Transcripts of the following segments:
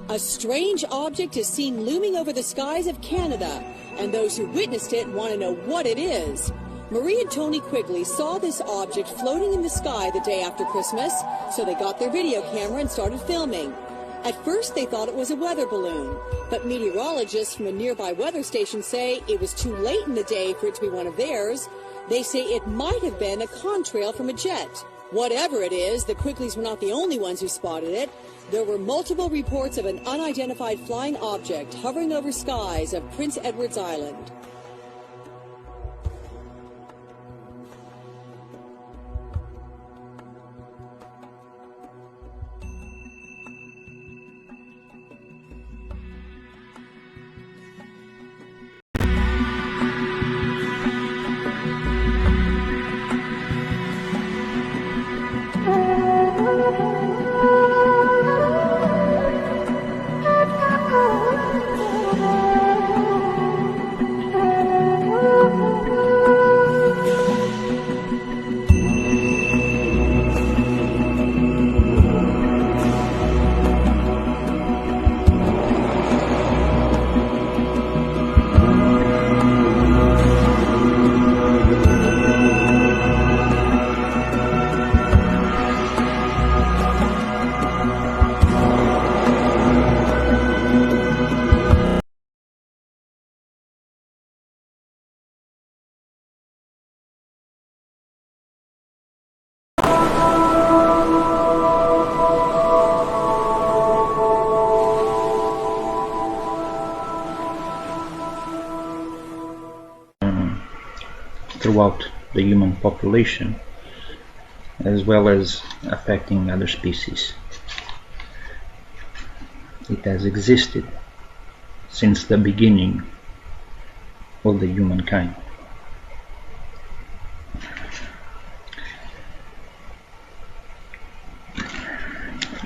A strange object is seen looming over the skies of Canada, and those who witnessed it want to know what it is. Marie and Tony Quigley saw this object floating in the sky the day after Christmas, so they got their video camera and started filming. At first they thought it was a weather balloon, but meteorologists from a nearby weather station say it was too late in the day for it to be one of theirs. They say it might have been a contrail from a jet. Whatever it is, the Quigleys were not the only ones who spotted it. There were multiple reports of an unidentified flying object hovering over skies of Prince Edward's Island. Throughout the human population, as well as affecting other species. It has existed since the beginning of the humankind.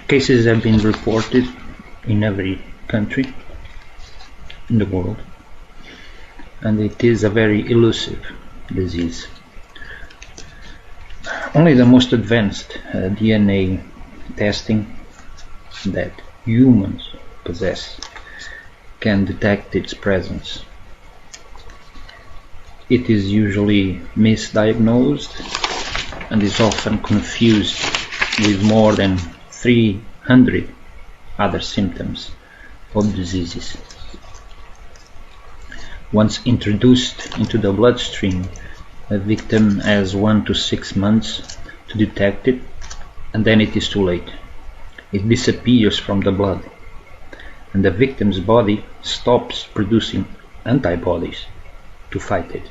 Cases have been reported in every country in the world, and it is a very elusive disease. Only the most advanced DNA testing that humans possess can detect its presence. It is usually misdiagnosed and is often confused with more than 300 other symptoms of diseases. Once introduced into the bloodstream, a victim has 1 to 6 months to detect it, and then it is too late. It disappears from the blood, and the victim's body stops producing antibodies to fight it.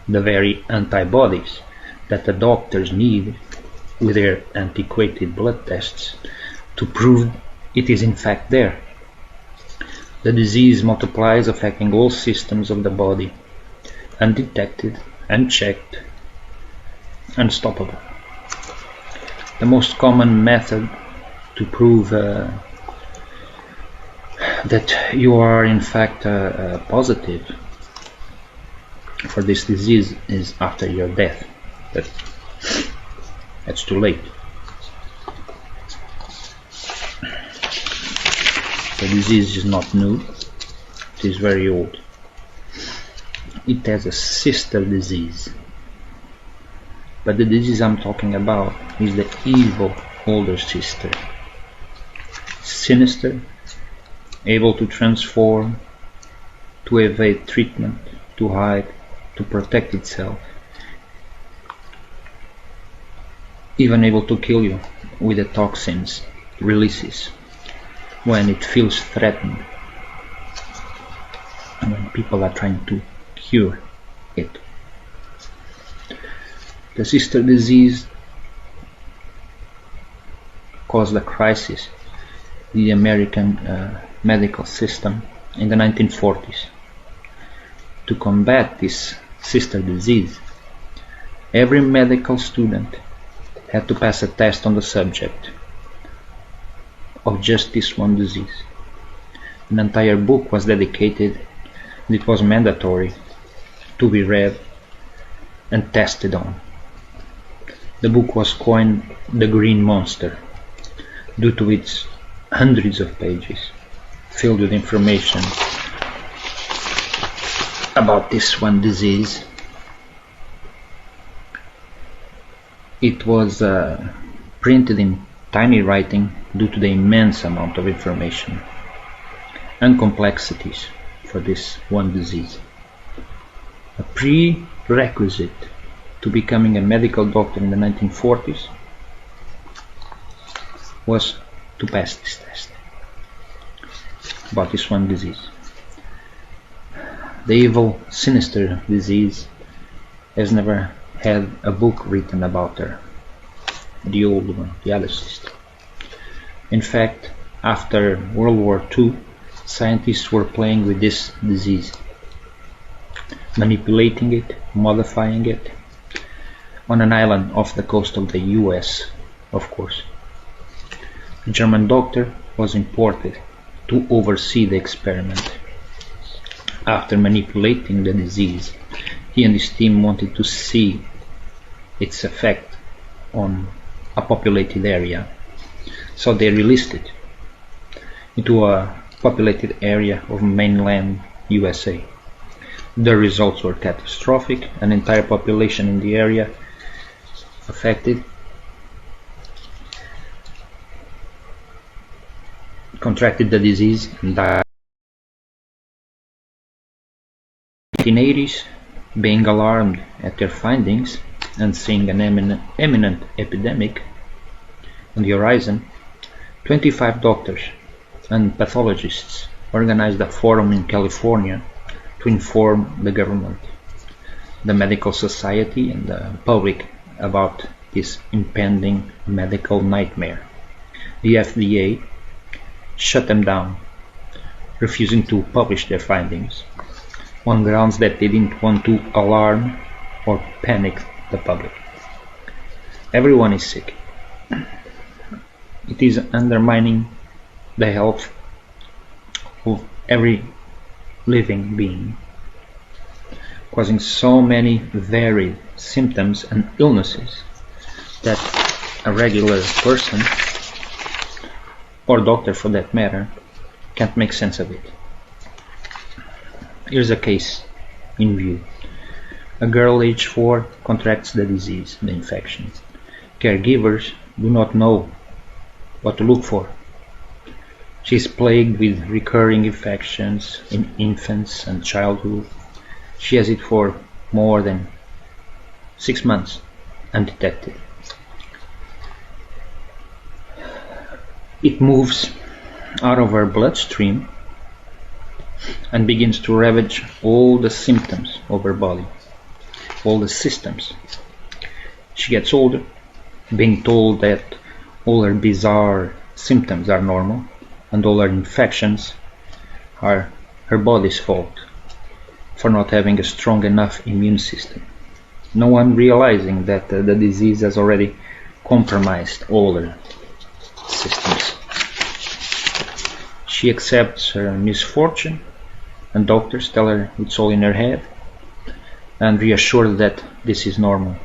The very antibodies that the doctors need with their antiquated blood tests to prove it is in fact there. The disease multiplies, affecting all systems of the body, undetected, unchecked, unstoppable. The most common method to prove that you are in fact positive for this disease is after your death, but that's too late. The disease is not new, it is very old. It has a sister disease, but the disease I'm talking about is the evil older sister. Sinister, able to transform, to evade treatment, to hide, to protect itself, even able to kill you with the toxins it releases when it feels threatened, and when people are trying to cure it. The sister disease caused a crisis in the American medical system in the 1940s. To combat this sister disease, every medical student had to pass a test on the subject of just this one disease. An entire book was dedicated, and it was mandatory to be read and tested on. The book was coined the Green Monster due to its hundreds of pages filled with information about this one disease. It was printed in tiny writing due to the immense amount of information and complexities for this one disease. A prerequisite to becoming a medical doctor in the 1940s was to pass this test about this one disease. The evil, sinister disease has never had a book written about her, the old one, the other sister. In fact, after World War II, scientists were playing with this disease, manipulating it, modifying it, on an island off the coast of the US, of course. A German doctor was imported to oversee the experiment. After manipulating the disease, he and his team wanted to see its effect on a populated area, so they released it into a populated area of mainland USA. The results were catastrophic. An entire population in the area affected contracted the disease and died. In the 1980s, being alarmed at their findings and seeing an imminent epidemic on the horizon, 25 doctors and pathologists organized a forum in California to inform the government, the medical society, and the public about this impending medical nightmare. The FDA shut them down, refusing to publish their findings on grounds that they didn't want to alarm or panic the public. Everyone is sick. It is undermining the health of every living being, causing so many varied symptoms and illnesses that a regular person, or doctor for that matter, can't make sense of it. Here's a case in view. A girl aged 4 contracts the disease, the infection. Caregivers do not know what to look for. She is plagued with recurring infections in infants and childhood. She has it for more than 6 months, undetected. It moves out of her bloodstream and begins to ravage all the symptoms of her body, all the systems. She gets older, being told that all her bizarre symptoms are normal and all her infections are her body's fault for not having a strong enough immune system. No one realizing that the disease has already compromised all her systems. She accepts her misfortune, and doctors tell her it's all in her head and reassure her that this is normal.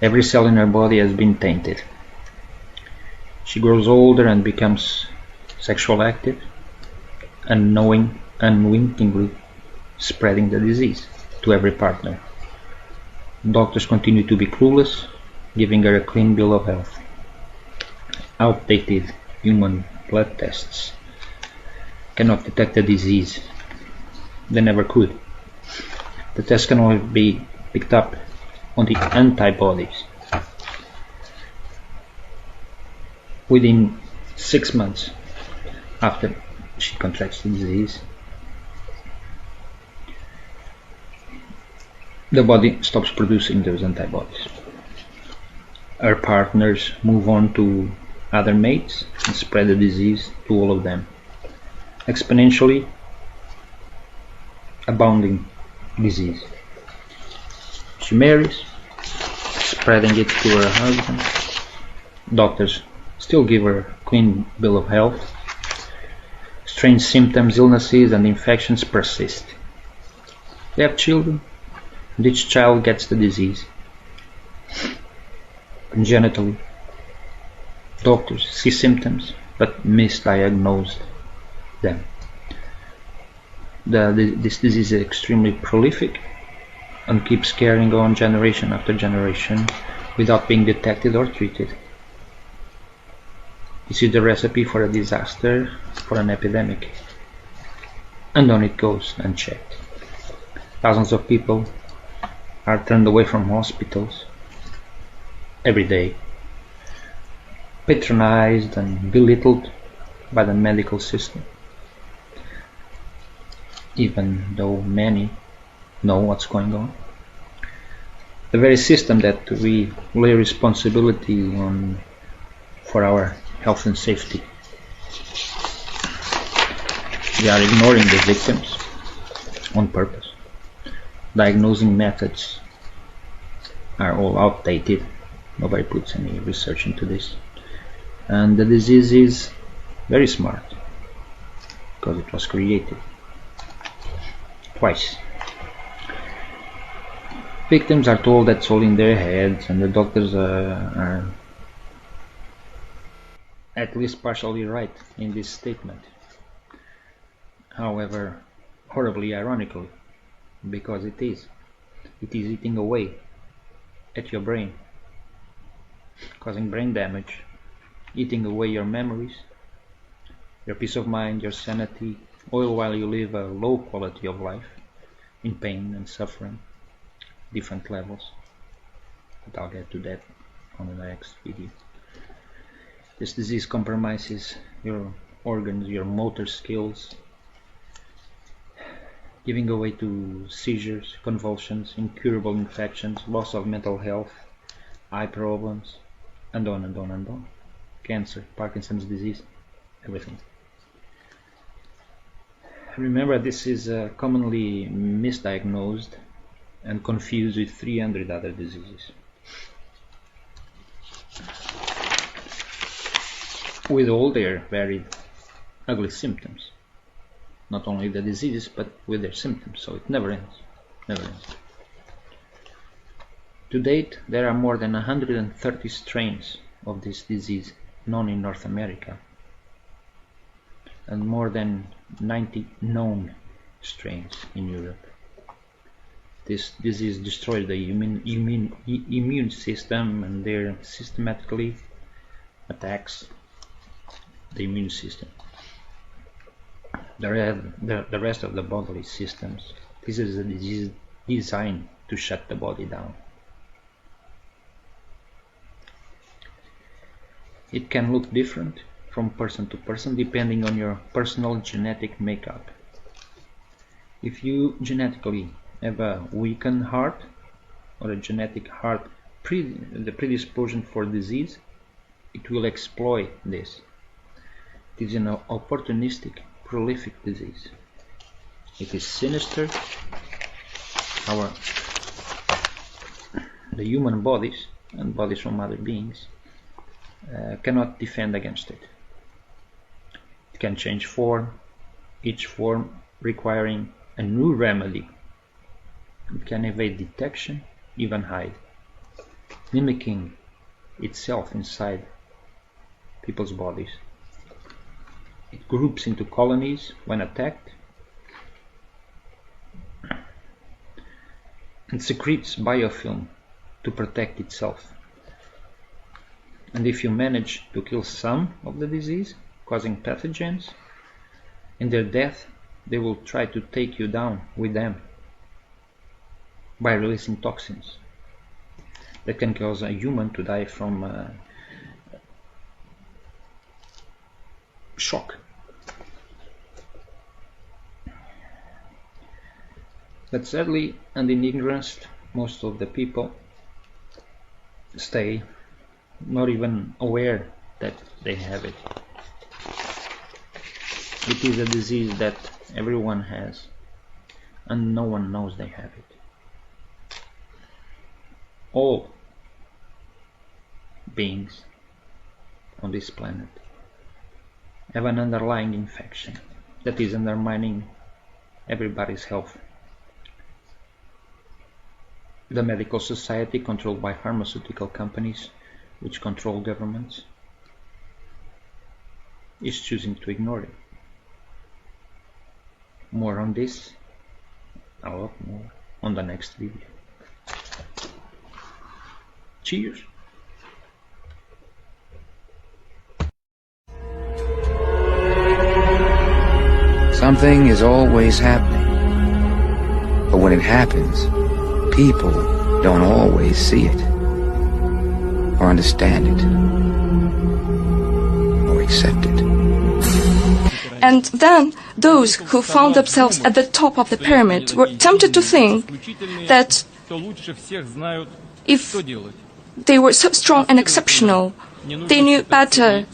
Every cell in her body has been tainted. She grows older and becomes sexually active, unwittingly spreading the disease to every partner. Doctors continue to be clueless, giving her a clean bill of health. Outdated human blood tests cannot detect the disease. They never could. The test can only be picked up on the antibodies. Within 6 months after she contracts the disease, the body stops producing those antibodies. Her partners move on to other mates and spread the disease to all of them. Exponentially abounding disease. She marries, spreading it to her husband. Doctors still give her a clean bill of health. Strange symptoms, illnesses, and infections persist. They have children, and each child gets the disease congenitally. Doctors see symptoms but misdiagnosed them. This disease is extremely prolific and keeps carrying on generation after generation without being detected or treated. This is the recipe for a disaster, for an epidemic. And on it goes unchecked. Thousands of people are turned away from hospitals every day, patronized and belittled by the medical system, even though many know what's going on. The very system that we lay responsibility on for our health and safety. They are ignoring the victims on purpose. Diagnosing methods are all outdated. Nobody puts any research into this. And the disease is very smart because it was created twice. Victims are told that's all in their heads, and the doctors are at least partially right in this statement. However, horribly ironically, because it is eating away at your brain, causing brain damage, eating away your memories, your peace of mind, your sanity, all while you live a low quality of life in pain and suffering, different levels. But I'll get to that on the next video. This disease compromises your organs, your motor skills, giving way to seizures, convulsions, incurable infections, loss of mental health, eye problems, and on and on and on. Cancer, Parkinson's disease, everything. Remember, this is commonly misdiagnosed and confused with 300 other diseases, with all their varied ugly symptoms. Not only the diseases, but with their symptoms, so it never ends. To date, there are more than 130 strains of this disease known in North America, and more than 90 known strains in Europe. This disease destroys the immune system, and there systematically attacks the immune system. The rest of the bodily systems. This is a disease designed to shut the body down. It can look different from person to person depending on your personal genetic makeup. If you genetically have a weakened heart or a genetic heart the predisposition for disease, it will exploit this. It is an opportunistic, prolific disease. It is sinister. The human bodies and bodies from other beings cannot defend against it. It can change form, each form requiring a new remedy. It can evade detection, even hide, mimicking itself inside people's bodies. It groups into colonies when attacked and secretes biofilm to protect itself. And if you manage to kill some of the disease causing pathogens, in their death they will try to take you down with them by releasing toxins that can cause a human to die from shock. But sadly, and in ignorance, most of the people stay not even aware that they have it. It is a disease that everyone has, and no one knows they have it. All beings on this planet have an underlying infection that is undermining everybody's health. The medical society, controlled by pharmaceutical companies which control governments, is choosing to ignore it. More on this, a lot more, on the next video. Cheers! Something is always happening. But when it happens, people don't always see it, or understand it, or accept it. And then those who found themselves at the top of the pyramid were tempted to think that if they were so strong and exceptional, they knew better